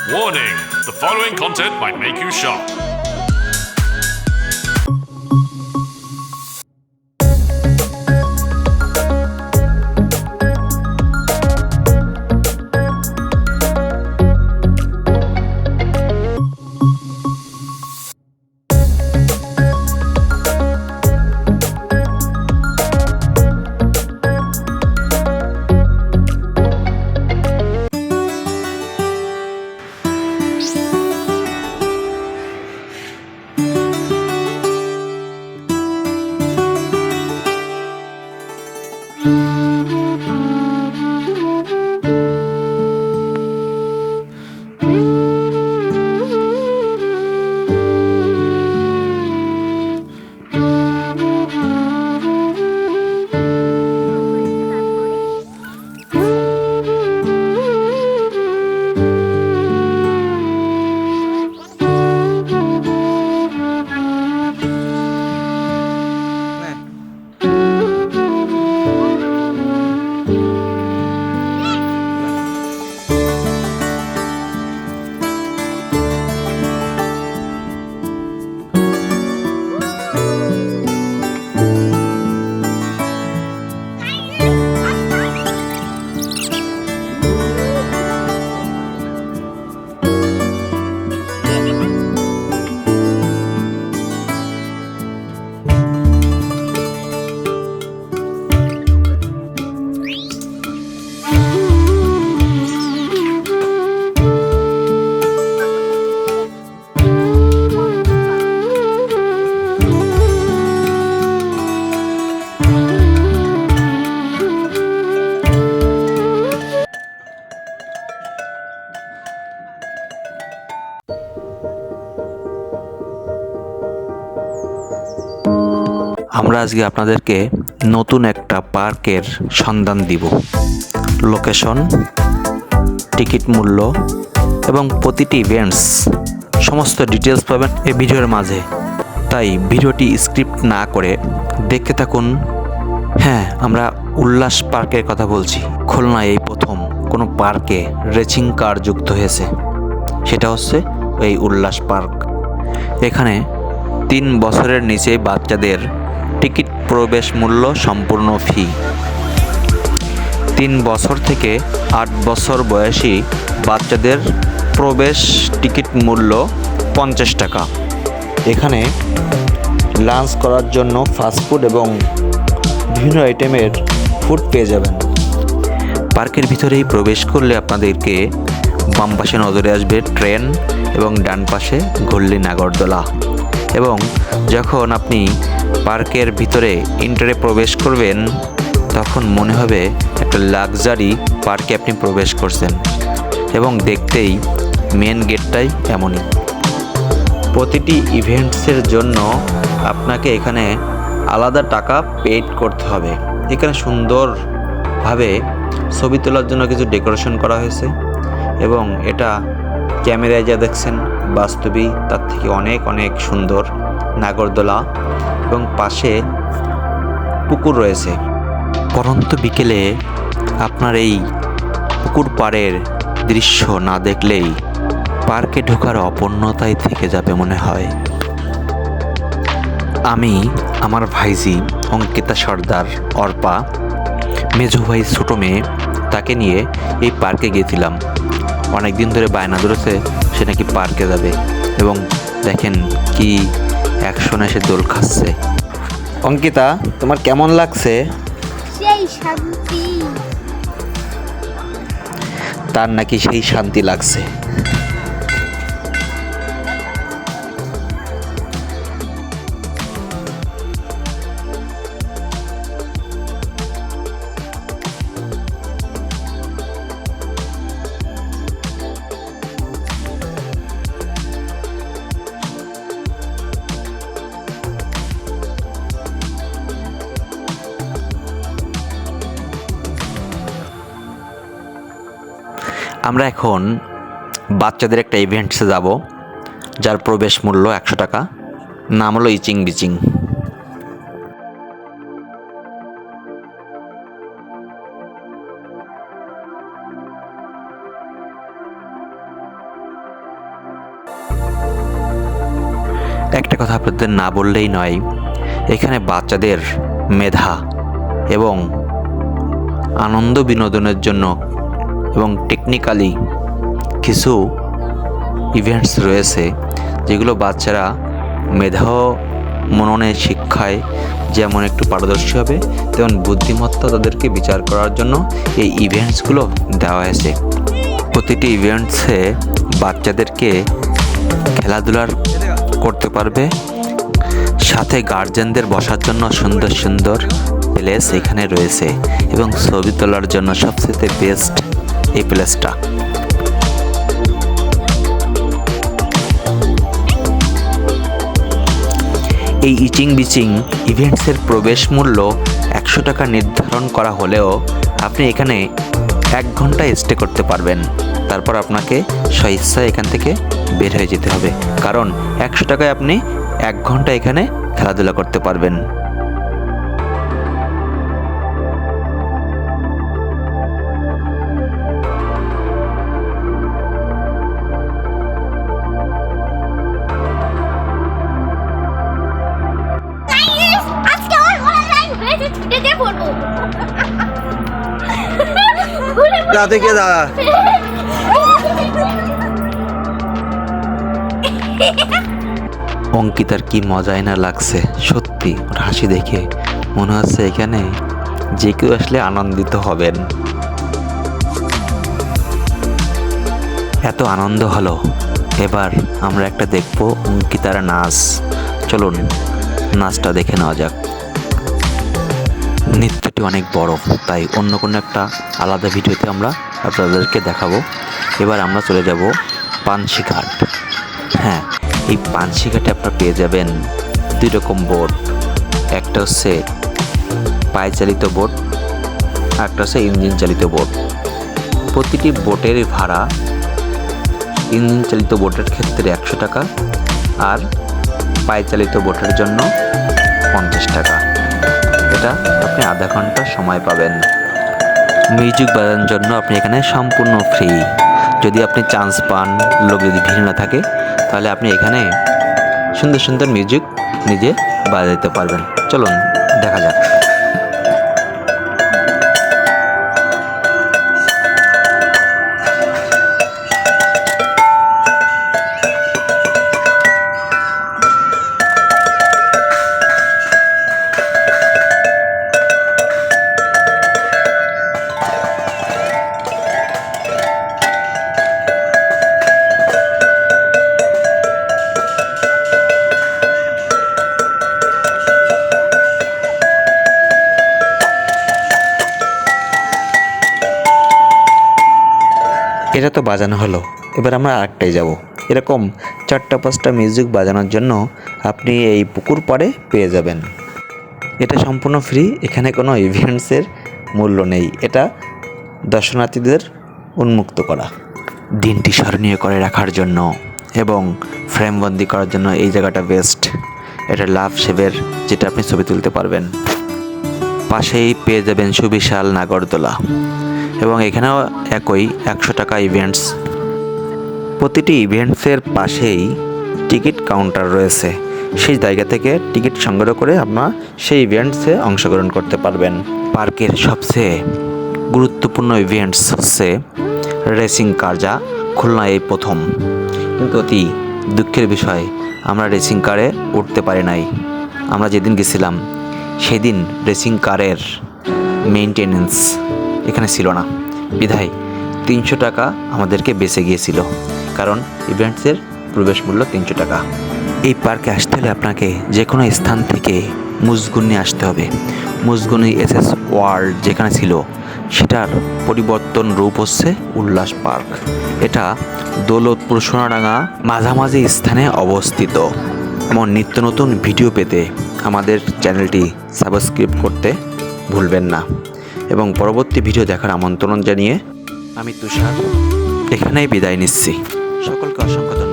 Warning, the following content might make you shock. আমরা আজকে আপনাদেরকে নতুন একটা পার্কের সন্ধান দিব। লোকেশন, টিকিট মূল্য এবং প্রতিটি ইভেন্টস সমস্ত ডিটেলস পাবেন এই ভিডিওর মাঝে। তাই ভিডিওটি স্ক্রিপ্ট না করে দেখতে থাকুন। হ্যাঁ, আমরা উল্লাস পার্কের কথা বলছি। খুলনায় এই প্রথম কোনো পার্কে রেসিং কার যুক্ত হয়েছে, সেটা হচ্ছে এই উল্লাস পার্ক। এখানে 3 বছরের নিচে বাচ্চাদের টিকিট প্রবেশ মূল্য সম্পূর্ণ ফি। 3 বছর থেকে 8 বছর বয়সী বাচ্চাদের প্রবেশ টিকিট মূল্য 50 টাকা। এখানে লাঞ্চ করার জন্য ফাস্টফুড এবং বিভিন্ন আইটেমের ফুড পেয়ে যাবেন। পার্কের ভিতরেই প্রবেশ করলে আপনাদেরকে বাম পাশে নজরে আসবে ট্রেন এবং ডান পাশে ঘুরলি নাগরদোলা। এবং যখন আপনি পার্কের ভিতরে এন্ট্রে প্রবেশ করবেন তখন মনে হবে একটা লাক্সারি পার্কে আপনি প্রবেশ করছেন। এবং দেখতেই মেন গেটটাই এমনই। প্রতিটি ইভেন্টসের জন্য আপনাকে এখানে আলাদা টাকা পেড করতে হবে। এখানে সুন্দরভাবে ছবি তোলার জন্য কিছু ডেকোরেশন করা হয়েছে এবং এটা ক্যামেরায় যা দেখছেন বাস্তবেই তার থেকে অনেক অনেক সুন্দর নাগরদোলা এবং পাশে পুকুর রয়েছে। পরন্ত বিকেলে আপনার এই পুকুর পাড়ের দৃশ্য না দেখলেই পার্কে ঢোকার অপূর্ণতাই থেকে যাবে মনে হয়। আমি, আমার ভাইজি অঙ্কিতা সর্দার, অর্পা, মেজো ভাই ছোটো মেয়ে, তাকে নিয়ে এই পার্কে গিয়েছিলাম। অনেক দিন ধরে বায়না ধরেছে সে নাকি পার্কে যাবে এবং দেখেন কি অ্যাকশনে সে দোল খাচ্ছে। অঙ্কিতা, তোমার কেমন লাগছে? সেই শান্তি। তার নাকি সেই শান্তি লাগছে। আমরা এখন বাচ্চাদের একটা ইভেন্টসে যাব, যার প্রবেশ মূল্য 100 টাকা। নাম হলো ইচিং বিচিং। একটা কথা আপনাদের না বললেই নয়, এখানে বাচ্চাদের মেধা এবং আনন্দ বিনোদনের জন্য এবং টেকনিক্যালি কিছু ইভেন্টস রয়েছে, যেগুলো বাচ্চারা মেধা ও মননের শিক্ষায় যেমন একটু পারদর্শী হবে, তেমন বুদ্ধিমত্তা তাদেরকে বিচার করার জন্য এই ইভেন্টসগুলো দেওয়া হয়েছে। প্রতিটি ইভেন্টসে বাচ্চাদেরকে খেলাধুলার করতে পারবে, সাথে গার্জেনদের বসার জন্য সুন্দর সুন্দর প্লেস এখানে রয়েছে এবং ছবি তোলার জন্য সবচেয়ে বেস্ট এই প্লেসটা। এই ইচিং বিচিং ইভেন্টসের প্রবেশ মূল্য 100 টাকা নির্ধারণ করা হলেও আপনি এখানে 1 ঘন্টা স্টে করতে পারবেন। তারপর আপনাকে স্বেচ্ছায় এখান থেকে বের হয়ে যেতে হবে, কারণ 100 টাকায় আপনি 1 ঘন্টা এখানে খেলাধুলা করতে পারবেন। আজকে আমার অনলাইন হয়েছে, ছুটিতে পড়বো। রাতে কে দাদা অঙ্কিতার কি মজাই না লাগছে সত্যি। ওর হাসি দেখে মনে হচ্ছে এখানে যে কেউ আসলে আনন্দিত হবেন। এত আনন্দ হলো, এবার আমরা একটা দেখব অঙ্কিতার নাচ। চলুন নাচটা দেখে নেওয়া যাক। নৃত্যটি অনেক বড়, তাই অন্য কোনো একটা আলাদা ভিডিওতে আমরা আপনাদেরকে দেখাবো। এবার আমরা চলে যাব পানশিঘাট। হ্যাঁ, এই পানশিঘাটে আপনারা পেয়ে যাবেন 2 রকম বোট। একটা হচ্ছে পায়ে চালিত বোট, আর একটা হচ্ছে ইঞ্জিন চালিত বোট। প্রতিটি বোটের ভাড়া ইঞ্জিন চালিত বোটের ক্ষেত্রে 100 টাকা, আর পায়ে চালিত বোটের জন্য 50 টাকা। এটা আপনি আধা ঘন্টা সময় পাবেন। মিউজিক বাজানোর জন্য আপনি এখানে সম্পূর্ণ ফ্রি। যদি আপনি চান্স পান, লোক যদি ভিড় না থাকে, তাহলে আপনি এখানে সুন্দর সুন্দর মিউজিক নিজে বাজাতে পারবেন। চলুন দেখা যাক। এটা তো বাজানো হলো, এবার আমরা আরেকটাই যাব। এরকম 4টা-5টা মিউজিক বাজানোর জন্য আপনি এই পুকুর পাড়ে পেয়ে যাবেন। এটা সম্পূর্ণ ফ্রি, এখানে কোনো ইভেন্টসের মূল্য নেই। এটা দর্শনার্থীদের উন্মুক্ত করা। দিনটি স্মরণীয় করে রাখার জন্য এবং ফ্রেমবন্দি করার জন্য এই জায়গাটা বেস্ট। এটা লাভ শেপের, যেটা আপনি ছবি তুলতে পারবেন। পাশেই পেয়ে যাবেন সুবিশাল নাগরদোলা এবং এখানেও একই 100 টাকা ইভেন্টস। প্রতিটি ইভেন্টসের পাশেই টিকিট কাউন্টার রয়েছে, সেই জায়গা থেকে টিকিট সংগ্রহ করে আপনারা সেই ইভেন্টসে অংশগ্রহণ করতে পারবেন। পার্কের সবচেয়ে গুরুত্বপূর্ণ ইভেন্টস হচ্ছে রেসিং কার, যা খুলনায় এই প্রথম। কিন্তু অতি দুঃখের বিষয়, আমরা রেসিং কারে উঠতে পারি নাই। আমরা যেদিন গেছিলাম সেদিন রেসিং কারের মেইনটেনেন্স এখানে ছিল না, বিধায় 300 টাকা আমাদেরকে বেঁচে গিয়েছিল, কারণ ইভেন্টসের প্রবেশ মূল্য 300 টাকা। এই পার্কে আসতে হলে আপনাকে যে কোনো স্থান থেকে মুজগুনি আসতে হবে। মুজগুনি এসএস ওয়ার্ল্ড যেখানে ছিল, সেটার পরিবর্তন রূপ হচ্ছে উল্লাস পার্ক। এটা দৌলতপুর সোনাডাঙ্গা মাঝামাঝি স্থানে অবস্থিত। এমন নিত্য নতুন ভিডিও পেতে আমাদের চ্যানেলটি সাবস্ক্রাইব করতে ভুলবেন না এবং পরবর্তী ভিডিও দেখার আমন্ত্রণ জানিয়ে আমি তুষার এখানেই বিদায় নিচ্ছি। সকলকে অসংখ্য ধন্যবাদ।